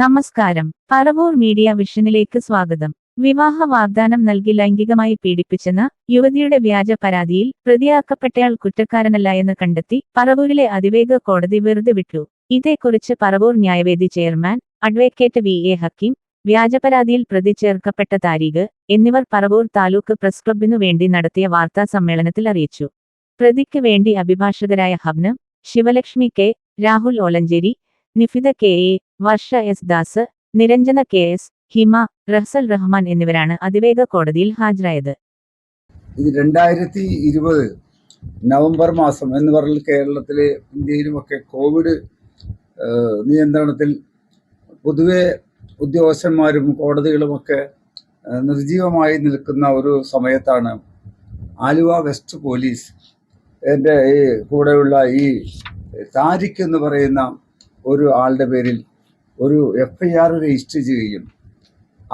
നമസ്കാരം. പറവൂർ മീഡിയ വിഷനിലേക്ക് സ്വാഗതം. വിവാഹ വാഗ്ദാനം നൽകി ലൈംഗികമായി പീഡിപ്പിച്ചെന്ന യുവതിയുടെ വ്യാജ പരാതിയിൽ പ്രതിയാക്കപ്പെട്ടയാൾ കുറ്റക്കാരനല്ല എന്ന് കണ്ടെത്തി പറവൂരിലെ അതിവേഗ കോടതി വെറുതെ വിട്ടു. ഇതേക്കുറിച്ച് പറവൂർ ന്യായവേദി ചെയർമാൻ അഡ്വക്കേറ്റ് വി.എ. ഹക്കീം, വ്യാജപരാതിയിൽ പ്രതി ചേർക്കപ്പെട്ട താരിഖ് എന്നിവർ പറവൂർ താലൂക്ക് പ്രസ് ക്ലബിനു വേണ്ടി നടത്തിയ വാർത്താ സമ്മേളനത്തിൽ അറിയിച്ചു. പ്രതിക്ക് വേണ്ടി അഭിഭാഷകരായ ഹബ്ന, ശിവലക്ഷ്മി കെ, രാഹുൽ ഓലഞ്ചേരി, നിഫിദ കെ.എ, വർഷ എസ് ദാസ്, നിരഞ്ജന കെ.എസ്, ഹിമ, റഹ്സൽ റഹ്മാൻ എന്നിവരാണ് അതിവേഗ കോടതിയിൽ ഹാജരായത്. ഇത് 2020 നവംബർ മാസം എന്ന് പറഞ്ഞാൽ കേരളത്തിലെ ഇന്ത്യയിലുമൊക്കെ കോവിഡ് നിയന്ത്രണത്തിൽ പൊതുവെ ഉദ്യോഗസ്ഥന്മാരും കോടതികളുമൊക്കെ നിർജീവമായി നിൽക്കുന്ന ഒരു സമയത്താണ് ആലുവ വെസ്റ്റ് പോലീസ് എൻ്റെ ഈ കൂടെയുള്ള ഈ താരിഖ് എന്ന് പറയുന്ന ഒരു ആളുടെ പേരിൽ ഒരു FIR രജിസ്റ്റർ ചെയ്യുകയും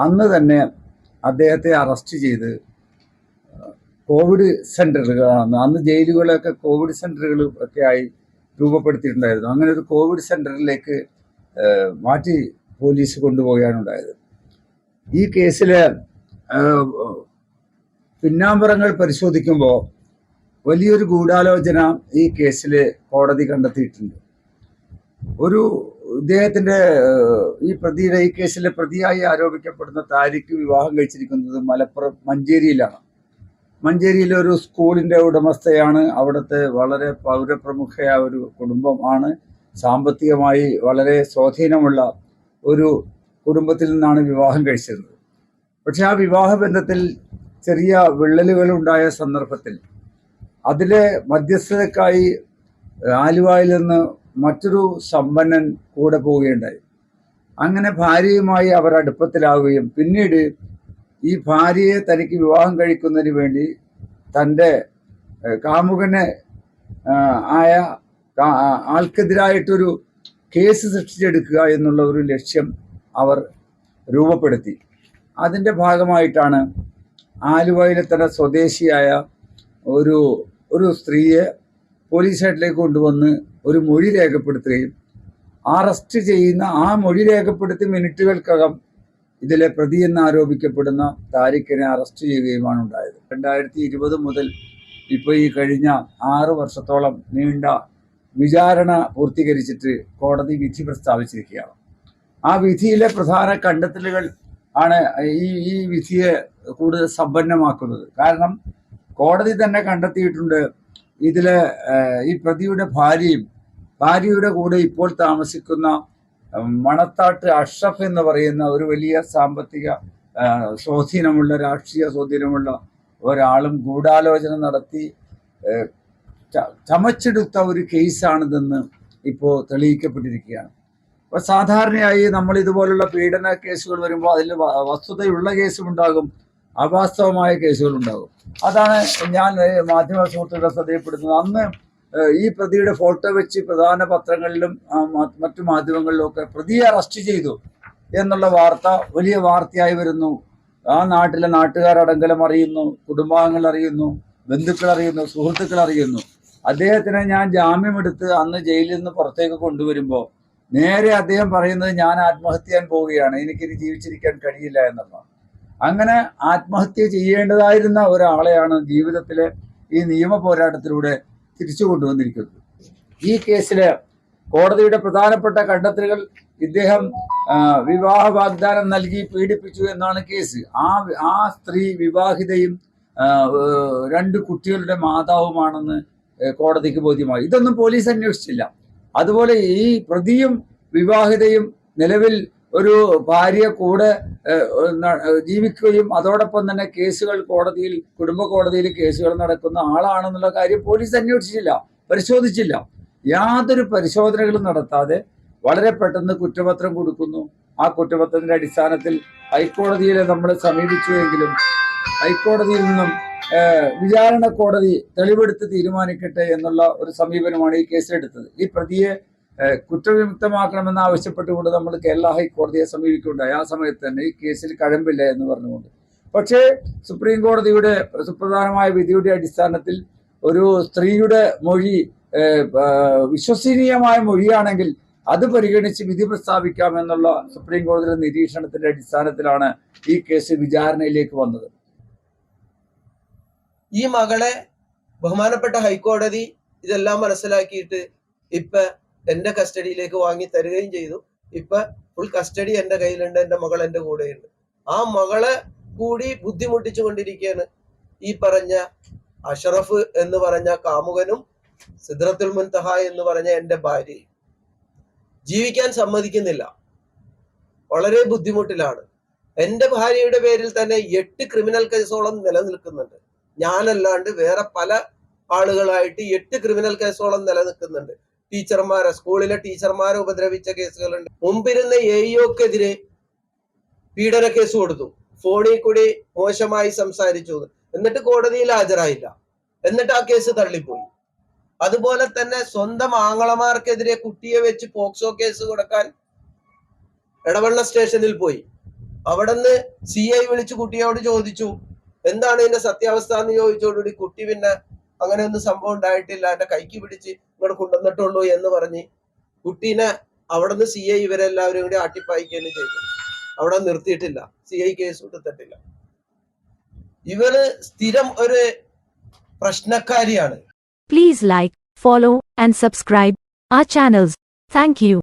അന്ന് തന്നെ അദ്ദേഹത്തെ അറസ്റ്റ് ചെയ്ത് കോവിഡ് സെൻ്ററുകളാണ്, അന്ന് ജയിലുകളൊക്കെ കോവിഡ് സെൻ്ററുകൾ ഒക്കെ ആയി രൂപപ്പെടുത്തിയിട്ടുണ്ടായിരുന്നു. അങ്ങനെ ഒരു കോവിഡ് സെൻ്ററിലേക്ക് മാറ്റി പോലീസ് കൊണ്ടുപോവുകയാണ് ഉണ്ടായത്. ഈ കേസിലെ പിന്നാമ്പറങ്ങൾ പരിശോധിക്കുമ്പോൾ വലിയൊരു ഗൂഢാലോചന ഈ കേസിൽ കോടതി കണ്ടെത്തിയിട്ടുണ്ട്. ഇദ്ദേഹത്തിൻ്റെ ഈ പ്രതിയുടെ ഈ കേസിലെ പ്രതിയായി ആരോപിക്കപ്പെടുന്ന താരിഖ് വിവാഹം കഴിച്ചിരിക്കുന്നത് മലപ്പുറം മഞ്ചേരിയിലാണ്. മഞ്ചേരിയിലെ ഒരു സ്കൂളിൻ്റെ ഉടമസ്ഥയാണ്. അവിടുത്തെ വളരെ പൗരപ്രമുഖയായ ഒരു കുടുംബം ആണ്. സാമ്പത്തികമായി വളരെ സ്വാധീനമുള്ള ഒരു കുടുംബത്തിൽ നിന്നാണ് വിവാഹം കഴിച്ചിരുന്നത്. പക്ഷെ ആ വിവാഹ ബന്ധത്തിൽ ചെറിയ വിള്ളലുകൾ ഉണ്ടായ സന്ദർഭത്തിൽ അതിലെ മധ്യസ്ഥതയ്ക്കായി ആലുവയിൽ നിന്ന് മറ്റൊരു സമ്പന്നൻ കൂടെ പോവുകയുണ്ടായി. അങ്ങനെ ഭാര്യയുമായി അവർ അടുപ്പത്തിലാവുകയും പിന്നീട് ഈ ഭാര്യയെ തനിക്ക് വിവാഹം കഴിക്കുന്നതിന് വേണ്ടി തൻ്റെ കാമുകനെ ആയ ആൾക്കെതിരായിട്ടൊരു കേസ് സൃഷ്ടിച്ചെടുക്കുക എന്നുള്ള ഒരു ലക്ഷ്യം അവർ രൂപപ്പെടുത്തി. അതിൻ്റെ ഭാഗമായിട്ടാണ് ആലുവയിലെ തന്നെ സ്വദേശിയായ ഒരു സ്ത്രീയെ പോലീസ് സ്റ്റേഷനിലേക്ക് കൊണ്ടുവന്ന് ഒരു മൊഴി രേഖപ്പെടുത്തുകയും അറസ്റ്റ് ചെയ്യുന്ന ആ മൊഴി രേഖപ്പെടുത്തി മിനിറ്റുകൾക്കകം ഇതിലെ പ്രതി എന്ന് ആരോപിക്കപ്പെടുന്ന താരിഖിനെ അറസ്റ്റ് ചെയ്യുകയുമാണ് ഉണ്ടായത്. 2020 മുതൽ ഇപ്പോൾ ഈ കഴിഞ്ഞ 6 വർഷത്തോളം നീണ്ട വിചാരണ പൂർത്തീകരിച്ചിട്ട് കോടതി വിധി പ്രസ്താവിച്ചിരിക്കുകയാണ്. ആ വിധിയിലെ പ്രധാന കണ്ടെത്തലുകൾ ആണ് ഈ വിധിയെ കൂടുതൽ സമ്പന്നമാക്കുന്നത്. കാരണം കോടതി തന്നെ കണ്ടെത്തിയിട്ടുണ്ട്, ഇതിലെ ഈ പ്രതിയുടെ ഭാര്യയുടെ കൂടെ ഇപ്പോൾ താമസിക്കുന്ന മണത്താട്ട് അഷ്റഫ് എന്ന് പറയുന്ന ഒരു വലിയ സാമ്പത്തിക സ്വാധീനമുള്ള, രാഷ്ട്രീയ സ്വാധീനമുള്ള ഒരാളും ഗൂഢാലോചന നടത്തി ചമച്ചെടുത്ത ഒരു കേസാണിതെന്ന് ഇപ്പോൾ തെളിയിക്കപ്പെട്ടിരിക്കുകയാണ്. അപ്പോൾ സാധാരണയായി നമ്മൾ ഇതുപോലുള്ള പീഡന കേസുകൾ വരുമ്പോൾ അതിൽ വസ്തുതയുള്ള കേസുമുണ്ടാകും, അവാസ്തവമായ കേസുകളുണ്ടാകും. അതാണ് ഞാൻ മാധ്യമ സുഹൃത്തുക്കളെ ശ്രദ്ധയപ്പെടുത്തുന്നത്. അന്ന് ഈ പ്രതിയുടെ ഫോട്ടോ വെച്ച് പ്രധാന പത്രങ്ങളിലും മറ്റു മാധ്യമങ്ങളിലും ഒക്കെ പ്രതിയെ അറസ്റ്റ് ചെയ്തു എന്നുള്ള വാർത്ത വലിയ വാർത്തയായി വരുന്നു. ആ നാട്ടിലെ നാട്ടുകാരടങ്കലം അറിയുന്നു, കുടുംബാംഗങ്ങൾ അറിയുന്നു, ബന്ധുക്കൾ അറിയുന്നു, സുഹൃത്തുക്കൾ അറിയുന്നു. അദ്ദേഹത്തിനെ ഞാൻ ജാമ്യമെടുത്ത് അന്ന് ജയിലിൽ നിന്ന് പുറത്തേക്ക് കൊണ്ടുവരുമ്പോൾ നേരെ അദ്ദേഹം പറയുന്നത്, ഞാൻ ആത്മഹത്യ ചെയ്യാൻ പോവുകയാണ്, എനിക്കിനി ജീവിച്ചിരിക്കാൻ കഴിയില്ല എന്നുള്ളതാണ്. അങ്ങനെ ആത്മഹത്യ ചെയ്യേണ്ടതായിരുന്ന ഒരാളെയാണ് ജീവിതത്തിലെ ഈ നിയമ പോരാട്ടത്തിലൂടെ തിരിച്ചു കൊണ്ടുവന്നിരിക്കുന്നത്. ഈ കേസിലെ കോടതിയുടെ പ്രധാനപ്പെട്ട കണ്ടെത്തലുകൾ, ഇദ്ദേഹം വിവാഹ വാഗ്ദാനം നൽകി പീഡിപ്പിച്ചു എന്നാണ് കേസ്. ആ സ്ത്രീ വിവാഹിതയും 2 കുട്ടികളുടെ മാതാവുമാണെന്ന് കോടതിക്ക് ബോധ്യമായി. ഇതൊന്നും പോലീസ് അന്വേഷിച്ചില്ല. അതുപോലെ ഈ പ്രതിയും വിവാഹിതയും നിലവിൽ ഒരു ഭാര്യ കൂടെ ജീവിക്കുകയും അതോടൊപ്പം തന്നെ കേസുകൾ കോടതിയിൽ, കുടുംബ കോടതിയിൽ കേസുകൾ നടക്കുന്ന ആളാണെന്നുള്ള കാര്യം പോലീസ് അന്വേഷിച്ചില്ല, പരിശോധിച്ചില്ല. യാതൊരു പരിശോധനകളും നടത്താതെ വളരെ പെട്ടെന്ന് കുറ്റപത്രം കൊടുക്കുന്നു. ആ കുറ്റപത്രത്തിന്റെ അടിസ്ഥാനത്തിൽ ഹൈക്കോടതിയെ നമ്മൾ സമീപിച്ചുവെങ്കിലും ഹൈക്കോടതിയിൽ നിന്നും വിചാരണ കോടതി തെളിവെടുത്ത് തീരുമാനിക്കട്ടെ എന്നുള്ള ഒരു സമീപനമാണ് ഈ കേസിലെടുത്തത്. ഈ പ്രതിയെ കുറ്റവിമുക്തമാക്കണമെന്ന് ആവശ്യപ്പെട്ടുകൊണ്ട് നമ്മൾ കേരള ഹൈക്കോടതിയെ സമീപിക്കുകയുണ്ടായി. ആ സമയത്ത് തന്നെ ഈ കേസിൽ കഴമ്പില്ല എന്ന് പറഞ്ഞുകൊണ്ട്. പക്ഷേ സുപ്രീം കോടതിയുടെ സുപ്രധാനമായ വിധിയുടെ അടിസ്ഥാനത്തിൽ ഒരു സ്ത്രീയുടെ മൊഴി വിശ്വസനീയമായ മൊഴിയാണെങ്കിൽ അത് പരിഗണിച്ച് വിധി പ്രസ്താവിക്കാമെന്നുള്ള സുപ്രീം കോടതിയുടെ നിരീക്ഷണത്തിന്റെ അടിസ്ഥാനത്തിലാണ് ഈ കേസ് വിചാരണയിലേക്ക് വന്നത്. ഈ മകളെ ബഹുമാനപ്പെട്ട ഹൈക്കോടതി ഇതെല്ലാം മനസ്സിലാക്കിയിട്ട് ഇപ്പൊ എന്റെ കസ്റ്റഡിയിലേക്ക് വാങ്ങി തരികയും ചെയ്തു. ഇപ്പൊ ഫുൾ കസ്റ്റഡി എന്റെ കയ്യിലുണ്ട്, എന്റെ മകൾ എന്റെ കൂടെയുണ്ട്. ആ മകളെ കൂടി ബുദ്ധിമുട്ടിച്ചു കൊണ്ടിരിക്കുകയാണ് ഈ പറഞ്ഞ അഷറഫ് എന്ന് പറഞ്ഞ കാമുകനും സിദ്റത്തുൽ മുൻതഹ എന്ന് പറഞ്ഞ എന്റെ ഭാര്യയും. ജീവിക്കാൻ സമ്മതിക്കുന്നില്ല, വളരെ ബുദ്ധിമുട്ടിലാണ്. എന്റെ ഭാര്യയുടെ പേരിൽ തന്നെ 8 ക്രിമിനൽ കേസോളം നിലനിൽക്കുന്നുണ്ട്. ഞാനല്ലാണ്ട് വേറെ പല ആളുകളായിട്ട് 8 ക്രിമിനൽ കേസോളം നിലനിൽക്കുന്നുണ്ട്. ടീച്ചർമാരെ, സ്കൂളിലെ ടീച്ചർമാരെ ഉപദ്രവിച്ച കേസുകളുണ്ട്. മുമ്പിരുന്ന എഇഒക്കെതിരെ പീഡന കേസ് കൊടുത്തു, ഫോണിൽ കൂടി മോശമായി സംസാരിച്ചു, എന്നിട്ട് കോടതിയിൽ ഹാജരായില്ല, എന്നിട്ട് ആ കേസ് തള്ളിപ്പോയി. അതുപോലെ തന്നെ സ്വന്തം ആങ്ങളമാർക്കെതിരെ കുട്ടിയെ വെച്ച് പോക്സോ കേസ് കൊടുക്കാൻ എടവണ്ണ സ്റ്റേഷനിൽ പോയി. അവിടുന്ന് CI വിളിച്ച് കുട്ടിയോട് ചോദിച്ചു എന്താണ് ഇതിന്റെ സത്യാവസ്ഥ എന്ന് ചോദിച്ചോടുകൂടി കുട്ടി പിന്നെ അങ്ങനെ ഒന്നും സംഭവം ഉണ്ടായിട്ടില്ല, എന്റെ കൈക്ക് പിടിച്ച് ഇങ്ങോട്ട് കൊണ്ടുവന്നിട്ടുള്ളൂ എന്ന് പറഞ്ഞ് കുട്ടീനെ അവിടുന്ന് CI ഇവരെല്ലാവരും കൂടി ആട്ടിപ്പായിക്കുകയാണ് ചെയ്തു. അവിടെ നിർത്തിയിട്ടില്ല, CI കേസ് കൊടുത്തിട്ടില്ല. ഇവര് സ്ഥിരം ഒരു പ്രശ്നക്കാരിയാണ്. Please like, follow, and subscribe our channels. Thank you.